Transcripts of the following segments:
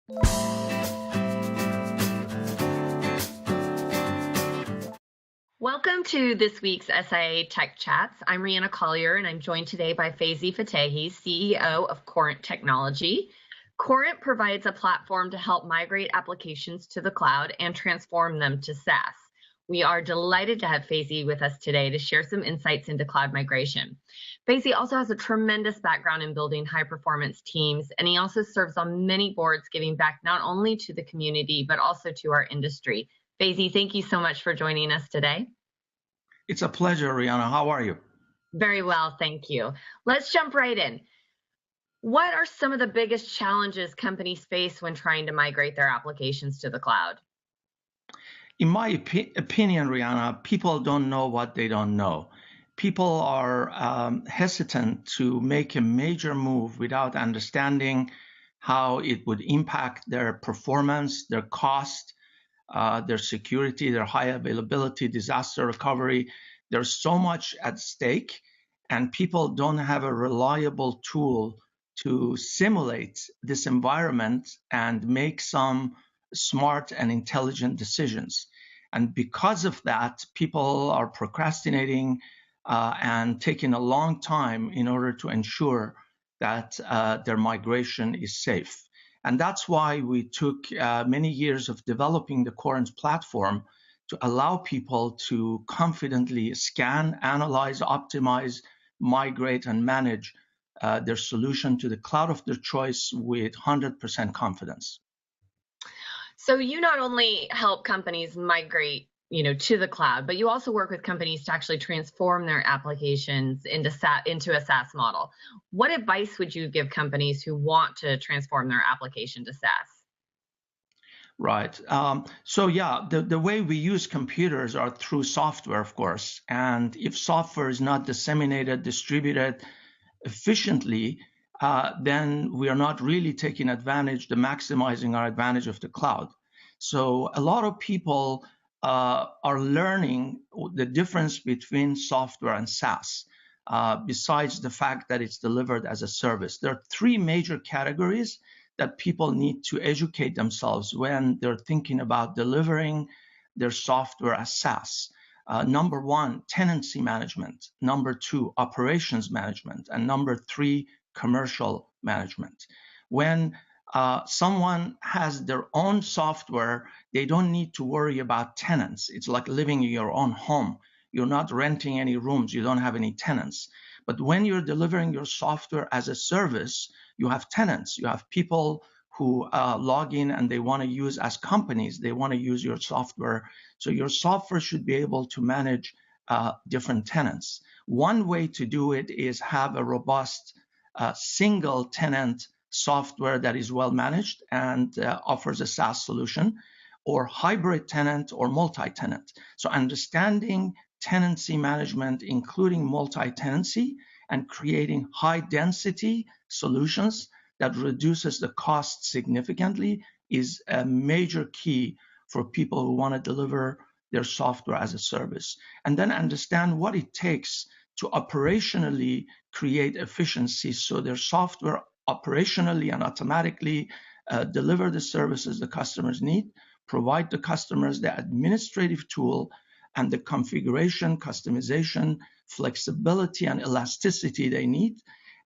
Welcome to this week's SIIA Tech Chats. I'm Rihanna Collier, and I'm joined today by Feyzi Fatehi, CEO of Corent Technology. Corent provides a platform to help migrate applications to the cloud and transform them to SaaS. We are delighted to have Feyzi with us today to share some insights into cloud migration. Feyzi also has a tremendous background in building high-performance teams, and he also serves on many boards, giving back not only to the community, but also to our industry. Feyzi, thank you so much for joining us today. It's a pleasure, Rihanna. How are you? Very well, thank you. Let's jump right in. What are some of the biggest challenges companies face when trying to migrate their applications to the cloud? In my opinion, Rihanna, people don't know what they don't know. People are hesitant to make a major move without understanding how it would impact their performance, their cost, their security, their high availability, disaster recovery. There's so much at stake, and people don't have a reliable tool to simulate this environment and make some smart and intelligent decisions. And because of that, people are procrastinating and taking a long time in order to ensure that their migration is safe. And that's why we took many years of developing the Corent platform to allow people to confidently scan, analyze, optimize, migrate, and manage their solution to the cloud of their choice with 100% confidence. So you not only help companies migrate, to the cloud, but you also work with companies to actually transform their applications into a SaaS model. What advice would you give companies who want to transform their application to SaaS? Right. So yeah, the way we use computers are through software, of course. And if software is not disseminated, distributed efficiently, then we are not really taking advantage, maximizing our advantage of the cloud. So a lot of people are learning the difference between software and SaaS, besides the fact that it's delivered as a service. There are three major categories that people need to educate themselves when they're thinking about delivering their software as SaaS. Number one, tenancy management. Number two, operations management. And number three, commercial management. When someone has their own software, they don't need to worry about tenants. It's like living in your own home. You're not renting any rooms. You don't have any tenants. But when you're delivering your software as a service, you have tenants. You have people who log in and they want to use, as companies, they want to use your software. So your software should be able to manage different tenants. One way to do it is have a robust single tenant software that is well managed and offers a SaaS solution, or hybrid tenant or multi-tenant. So understanding tenancy management, including multi-tenancy, and creating high density solutions that reduces the cost significantly is a major key for people who want to deliver their software as a service. And then understand what it takes to operationally create efficiency so their software operationally and automatically deliver the services the customers need, provide the customers the administrative tool and the configuration, customization, flexibility, and elasticity they need.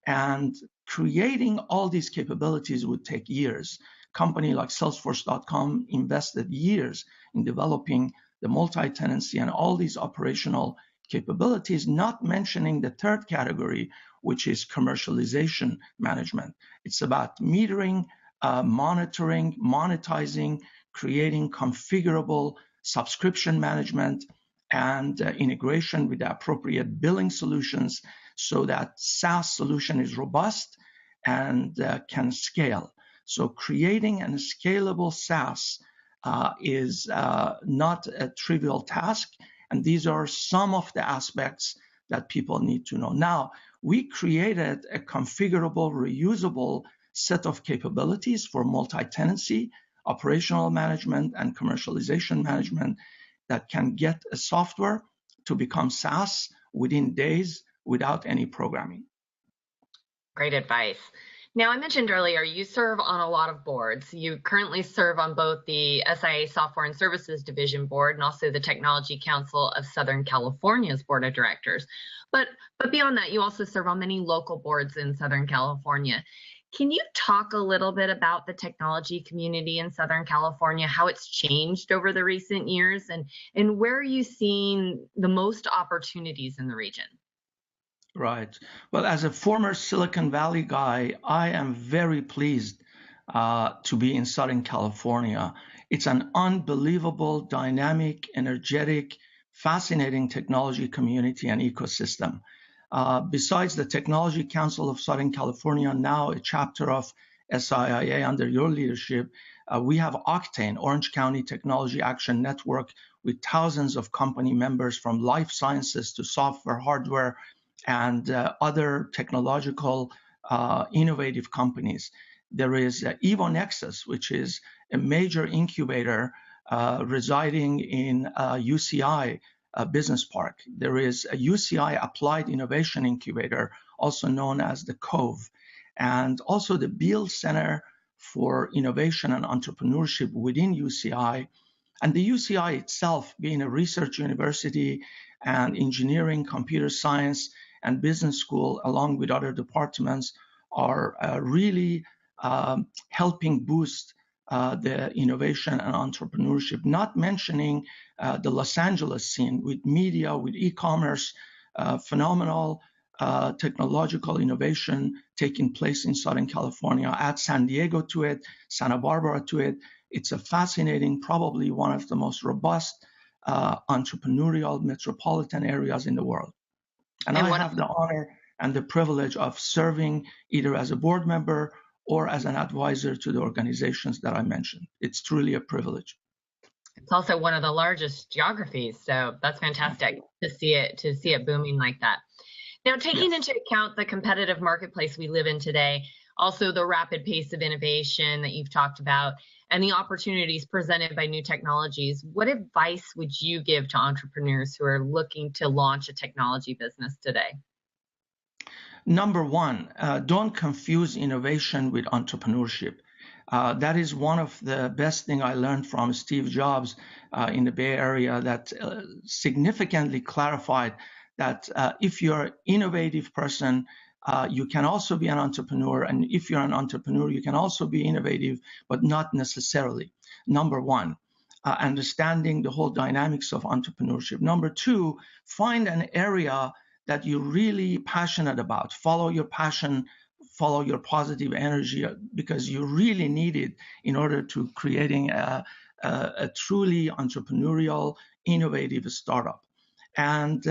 And creating all these capabilities would take years. A company like Salesforce.com invested years in developing the multi-tenancy and all these operational capabilities, not mentioning the third category, which is commercialization management. It's about metering, monitoring, monetizing, creating configurable subscription management, and integration with the appropriate billing solutions so that SaaS solution is robust and can scale. So creating a scalable SaaS is not a trivial task. And these are some of the aspects that people need to know. Now, we created a configurable, reusable set of capabilities for multi-tenancy, operational management, and commercialization management that can get a software to become SaaS within days without any programming. Great advice. Now, I mentioned earlier you serve on a lot of boards. You currently serve on both the SIA Software and Services Division Board and also the Technology Council of Southern California's Board of Directors. But beyond that, you also serve on many local boards in Southern California. Can you talk a little bit about the technology community in Southern California, how it's changed over the recent years, and where are you seeing the most opportunities in the region? Right. Well, as a former Silicon Valley guy, I am very pleased to be in Southern California. It's an unbelievable, dynamic, energetic, fascinating technology community and ecosystem. Besides the Technology Council of Southern California, now a chapter of SIIA under your leadership, we have Octane, Orange County Technology Action Network, with thousands of company members from life sciences to software, hardware, and other technological innovative companies. There is Evo Nexus, which is a major incubator residing in UCI Business Park. There is a UCI Applied Innovation Incubator, also known as the COVE, and also the Beal Center for Innovation and Entrepreneurship within UCI. And the UCI itself, being a research university and engineering, computer science, and business school, along with other departments, are really helping boost the innovation and entrepreneurship, not mentioning the Los Angeles scene with media, with e-commerce, phenomenal technological innovation taking place in Southern California. Add San Diego to it, Santa Barbara to it. It's a fascinating, probably one of the most robust entrepreneurial metropolitan areas in the world. And I have the honor and the privilege of serving either as a board member or as an advisor to the organizations that I mentioned. It's truly a privilege. It's also one of the largest geographies, so that's fantastic to see it booming like that. Now, taking into account the competitive marketplace we live in today, also the rapid pace of innovation that you've talked about, and the opportunities presented by new technologies, what advice would you give to entrepreneurs who are looking to launch a technology business today? Number one, don't confuse innovation with entrepreneurship. That is one of the best thing I learned from Steve Jobs in the Bay Area, that significantly clarified that if you're an innovative person, you can also be an entrepreneur. And if you're an entrepreneur, you can also be innovative, but not necessarily. Number one, understanding the whole dynamics of entrepreneurship. Number two, find an area that you're really passionate about. Follow your passion, follow your positive energy, because you really need it in order to creating a truly entrepreneurial, innovative startup. And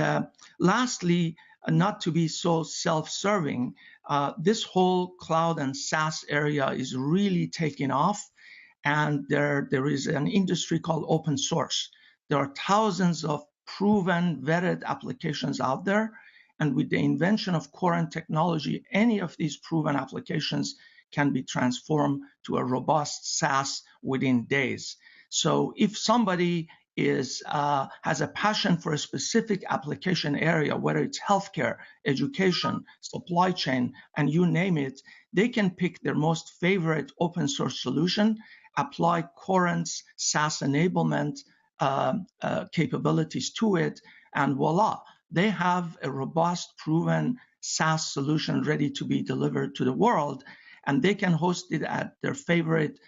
lastly, not to be so self-serving, this whole cloud and SaaS area is really taking off. And there is an industry called open source. There are thousands of proven, vetted applications out there. And with the invention of Corent technology, any of these proven applications can be transformed to a robust SaaS within days. So if somebody has a passion for a specific application area, whether it's healthcare, education, supply chain, and you name it, they can pick their most favorite open source solution, apply Corent's SaaS enablement capabilities to it, and voila, they have a robust, proven SaaS solution ready to be delivered to the world, and they can host it at their favorite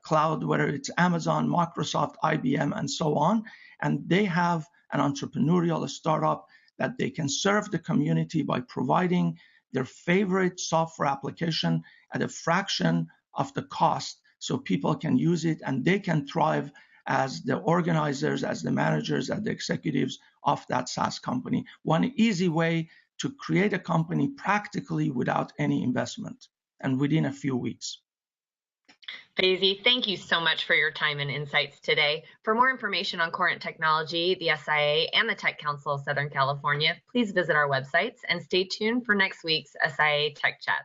cloud, whether it's Amazon, Microsoft, IBM, and so on. And they have an entrepreneurial startup that they can serve the community by providing their favorite software application at a fraction of the cost, so people can use it and they can thrive as the organizers, as the managers, as the executives of that SaaS company. One easy way to create a company practically without any investment and within a few weeks. Feyzi, thank you so much for your time and insights today. For more information on Corent Technology, the SIA, and the Tech Council of Southern California, please visit our websites and stay tuned for next week's SIA Tech Chats.